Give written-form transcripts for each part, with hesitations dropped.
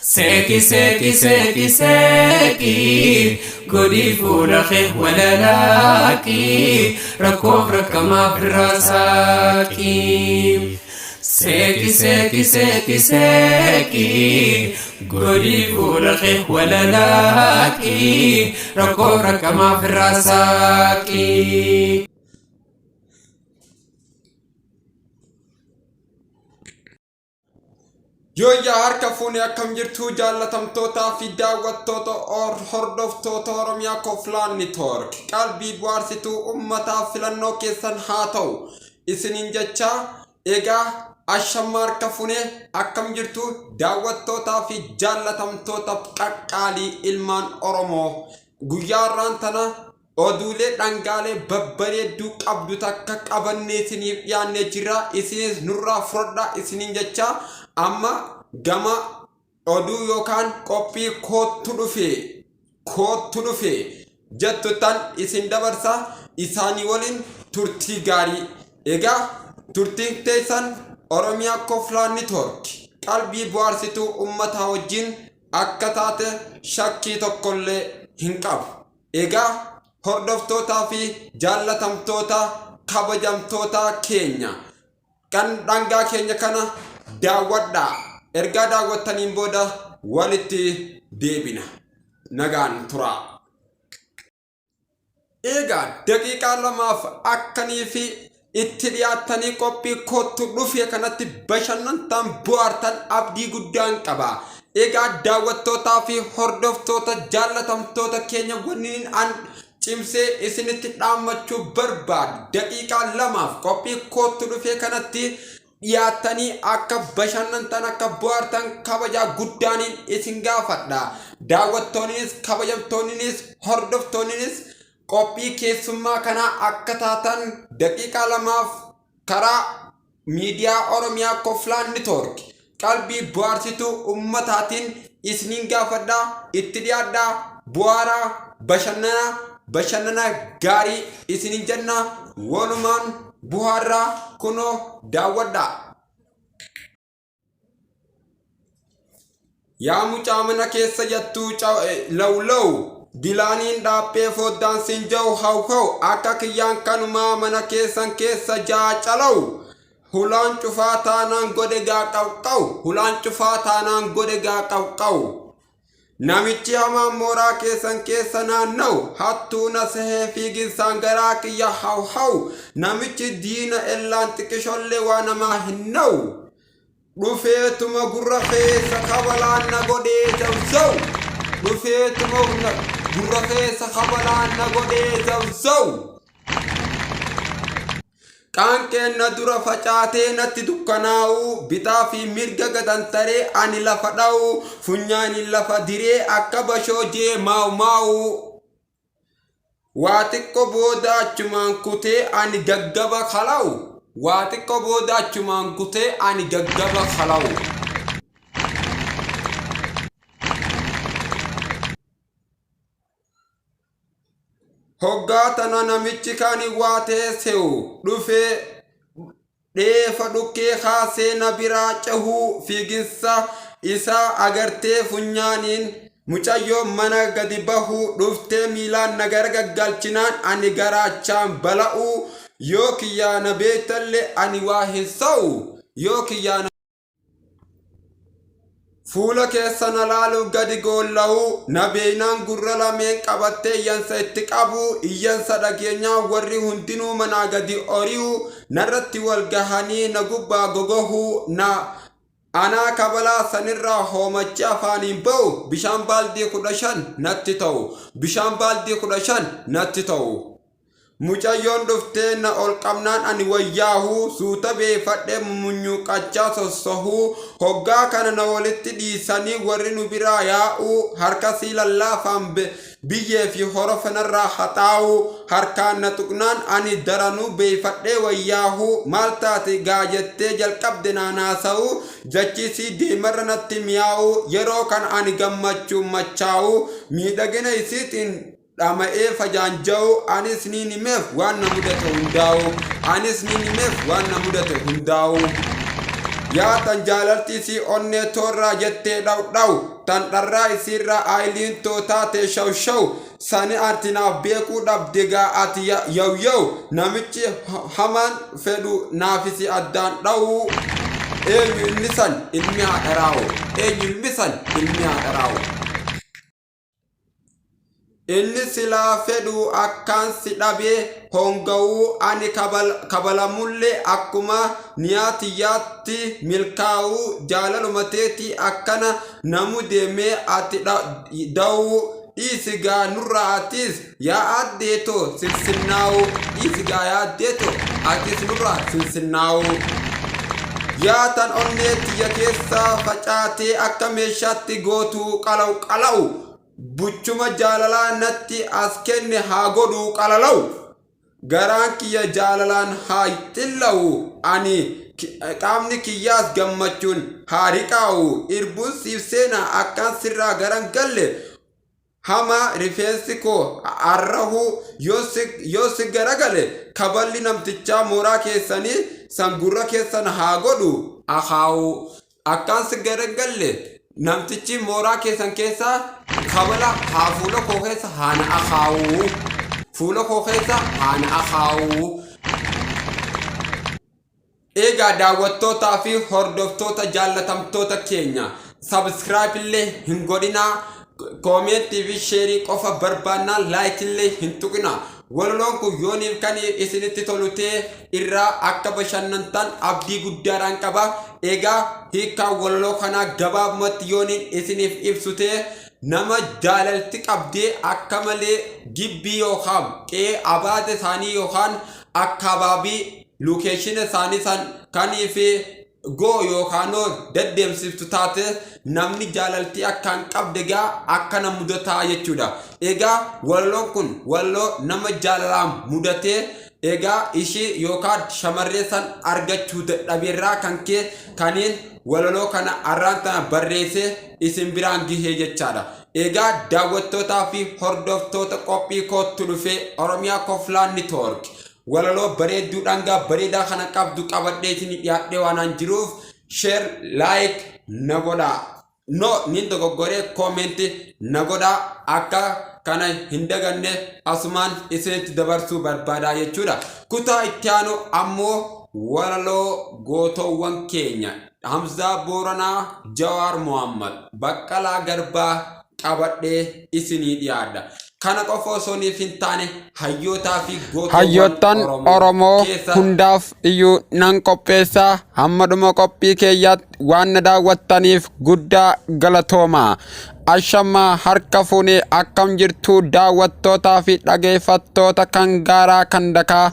ساكي ساكي ساكي ساكي قولي فولخي ولا لاكي ركوب ركما في الرساكي ساكي ساكي ساكي ساكي قولي فولخي ولا لاكي ركوب ركما في الرساكي Yoya harka fuuni akkam jirtu jaallatamtoota fi daawwattoota hordoftoota Oromiyaa Koflaan Network qalbii bohaarsituu ummataaf filannoo keessan haa ta'u isiniin jecha egaa ashamma harka fuuni akkam jirtu daawwattoota fi jaallatamtoota qaqqaalii ilmaan Oromoo guyyaarraan tana oduulee dhangaalee babbareedduu qabdu takka qabannee isiniif dhiyaannee jira isinis nurraa fudhadhaa isiniin jecha amma gama oduu yookaan qophii kootu dhufe jettutan isin dabarsa isaanii waliin turtii gaarii egaa turtiin teessan Oromiyaa Koflaan Network qalbii bohaarsituu ummataa wajjin akka taate shakkii tokkollee hin qabu egaa hordoftootaa fi jaallatamtoota kabajamtoota keenya kan dhangaa keenya kana daawwadhaa ergaa daawwattaniin booda walitti deebina nagaan turaa egaa daqiiqaa lamaaf akkanii fi itti dhiyaattanii qophii kootu dhufe kanatti bashannantaan bohaartan abdii guddaan qaba egaa daawwattootaa fi hordoftoota jaallatamtoota keenya waliin an cimsee isinitti dhaammachuu barbaadu daqiiqaa lamaaf qophii kootu dhufe kanatti dhiyaatanii akka bashannantan akka bohaartan kabajaa guddaaniin isin gaafadha daawwattoonnis kabajamtoonnis hordoftoonnis qophii keessummaa kanaa akka taatan daqiiqaa lamaaf karaa miidiyaa Oromiyaa Koflaan Network qalbii bohaarsituu ummataatiin isiniin gaafadha itti dhiyaadhaa bohaaraa bashannana gaarii isiniin jenna walumaan buharra kuno daawwadha yaa mucaa mana keessa jattuu lawlaw dilaaniin dhaabbee foddaan sinja'u hawhaw akka kiyyaan kanumaa mana keessan keessa jaacalaw hulaan cufaa taanaan godhe gaa qawqaw namichi hamaan mooraa keessan keessa naanna'u hattuu na sahee fiiginsaan garaa kiyya hawhaw namichi diina ellaan xiqqishollee waa namaa hin na'u dhufeetuma gurra keessa kabalaan na godhee zawzaw qaanqeen na dura facaatee natti dukkanaa'u bitaa fi mirga gadantaree ani lafa dha'u funyaani lafa diree akka bashoojee maa'u waa xiqqoo booda achumaan kutee ani gaggaba khalaa'u hoggaa tana namichi kaani waa teesse'u dhufee dheefa dhukkee kaasee na biraa cahuu fiiginsa isaa agartee funyaaniin mucayyoo mana gadi bahuu dhuftee miilaan na gargaggalchinaan ani garaachaan bala'u yoo kiyyaana beektallee ani waa hin sa'u yoo kiyyaana fuula keessa na laalu gadi goolla'u na beeynaan gurra lameen qabattee iyyansa itti qabu iyyansa dhageenyaa warri hundinuu manaa gadi ori'u narratti wal gahanii na gubbaa gogohuu na anaa kabalaa sanirraa hoomachi afaaniin ba'u bishaan baaldii 15 natti ta'u mucayyoon dhuftee na ol qabnaan ani wayyaahu suuta beeffadhee munyuuqachaa sossohuu hoggaa kana na walitti dhiisanii warri nu biraa yaa'u harkasii lallaafaan biyyee fi horofanarraa haxaa'u harkaan na tuqnaan ani daranuu beeffadhee wayyaahu maal taate gaajettee jalqabde naanaasa'u jachisii deemarra natti miyaa'u yeroo kan ani gammachuun machaa'u miidhagina isiitiin dhama'ee fajaanja'u anis ni nimeef waan na mudate hundaa'u yaa tan jaalaltii si onnee toorraa jettee dhawdhaw tan dharraa isiirraa aayiliin tootaate shawshaw sani artinaaf beekuu dhabdegaa ati yaw namichi hamaan fedhu naafisi addaan dhawu eenyu inni san ilmi haadharaawo eenyu ilmi san ilmi haadharaawo inni silaa fedhu akkaan si dhabee hongawuu ani kabalamullee akkuma niyaatiyyaatti milkaa'uu jaalalumateetii akkana namu deemee ati da'uu dhiisigaa nurraa atis yaa addeetoo sinsinnaa'uu dhiisigaa yaa addeetoo atis nurraa sinsinnaa'uu yaa tan onnee tiyya keessaa facaatee akka meeshaatti gootuu qala'u buchuma jaalalaa natti as kenne haa godhuu qalalaw garaan kiyya jaalalaan haa xillawu ani qaamni kiyyaas gammachuun haa riqaa'u irbuun siif seenaa akkaan sirraa garan galle hama rifeensi koo arrahu yoo si garagale kaballi namtichaa mooraa keessanii sangurra keessan haa godhu ahaawu akkaan si garagalle namtichi mooraa keessan keessaa kabala haa fuula koo keessa haana ahaawu fuula koo keessa haana ahaawu eegaa daawwattootaa fi hordoftoota jaallatamtoota keenya subscribe illee hin godhinaa koomentii fi sheerii qofa barbaannaa laayik illee hin tuqinaa walaloon kun yooniif kan isinitti tolutee irraa akka bashannantan abdii guddaadhaan qaba eegaa hiikaa walaloo kanaa gabaabumatti yooniin isiniif ibsutee nama jaalalti qabdee akka malee gibbii yookaan qe'ee abaate isaanii yookaan akkabaabii lukeeshina isaanii san kanii fi goo yookaan deddeemsiftu taate namni jaalaltii akkaan qabde gaa akkana mudataa jechuudha. Egaa walaloon kun walaloo nama jaalalaan mudatee egaa ishii yookaan shamarree san argachuu dadhabeerraa kan kee kaniin walaloo kana arraan tana barreessee isin biraan gihee jechaadha. Egaa daawwattootaa fi hordoftoota qophii kootu dhufee Oromiyaa Koflaan Network walaloo bareedduudhaan gaa bareedaa kana qabdu qabadheetiin dhiyaadhee waan jiruuf share like na godhaa nin dogoggoree koomenti na godhaa akka kana hin daganne asumaan isinitti dabarsuu barbaadaa jechuudha. Kutaa itti aanu ammoo walaloo gootoowwan keenya Hamzaa Booranaa, Jawaar Mohammad, Baqqalaa Garbaa qabadhee isinii dhiyaadha. Kana qofa osoo hin taane hayyoottan Oromoo hundaaf iyyuu nan qopheessaa hamma dhuma qophii keeyyaatti waan na daawwattaniif guddaa galatoomaa. Ashammaa harka fuunee akkam jirtu daawwattootaa fi dhageeffattoota kan gaaraa kan dakaa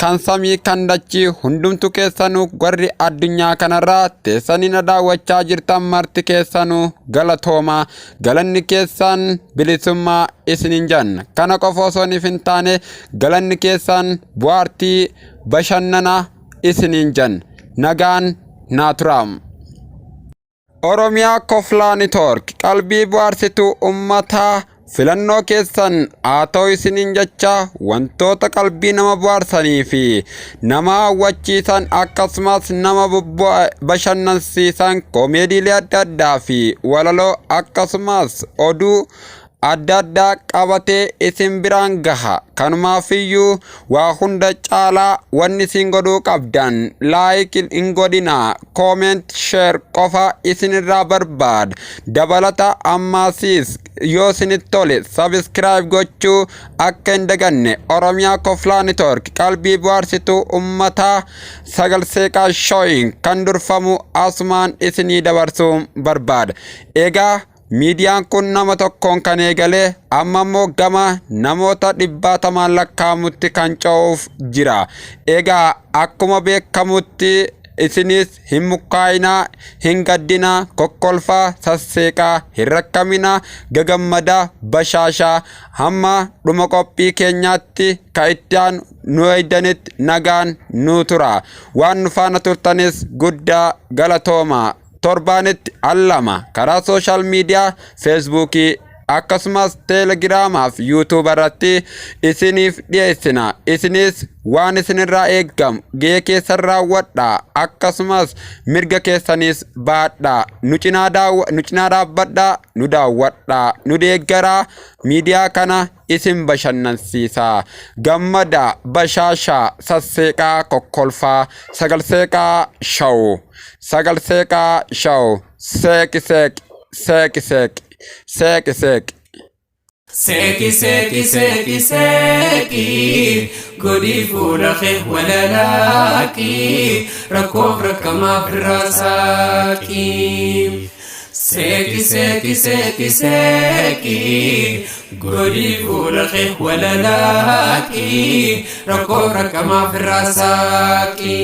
kan samii kan dachii hundumtu keessanuu warri addunyaa kanarraa teessanii na daawwachaa jirtan marti keessanuu galatoomaa galanni keessan bilisummaa isinin janna. Kana qofa osoo hin taane galanni keessan bu'aartii bashannana isinin janna. Nagaan naa turaam. Oromiyaa Koflaa Network qalbii bu'aarsituu ummataa filannoo keessan haa ta'u isiniin jecha wantoota qalbii nama bu'aarsanii fi nama hawwachiisan akkasumas nama bashannansiisan koomeediilee adda addaa fi walaloo akkasumas oduu adda addaa qabatee isin biraan gaha. Kanumaafiyyuu waa hunda caalaa wanni isin godhuu qabdan laayik hin godhinaa kooment sheer qofa isinirraa barbaada. Dabalata ammaasiis yoo isinit tole sabiskiraayib gochuu akka hin daganne. Oromiyaa Koflaa Network qalbii bu'aarsituu ummataa sagal seeqaa shooyin kan durfamu asumaan isinii dabarsuu barbaada. Egaa miidiyaan kun nama tokkoon kan eegalee amma immoo gama namoota 100 lakkaa'amutti kan ce'uuf jira. Egaa akkuma beekamutti isinis hin mukkaayinaa, hin gaddinaa, kokkolfaa, sasseeqaa, hin rakkaminaa, gagammadaa, bashaashaa hamma dhuma qophii keenyaatti ka itti aanu nu eeydanitti nagaan nu tura. Waan nu faana turtanis guddaa galatoomaa. Torbaanitti allama karaa social media Facebookii akkasumas teelegiraamaaf yuutuuba irratti isiniif dhiyeessina. Isinis waan isinirraa eeggamu gahee keessan raawwadhaa, akkasumas mirga keessanis baadhaa. Nu cinaa dhaabbadhaa, nu daawwadhaa, nu deeggaraa. Miidiyaa kana isin bashannansiisaa, gammadaa, bashaashaa, sasseeqaa, kokkolfaa, sagalseeqaa shawu, sagalseeqaa shawu, seeki seeki, seeki seeki, seeki seeki. Seki seki seki seki godi fuula kee walalaki rakkoof rakkamaaf rasaaki. Seki seki seki seki godi fuula kee walalaki rakkoof rakkamaaf rasaaki.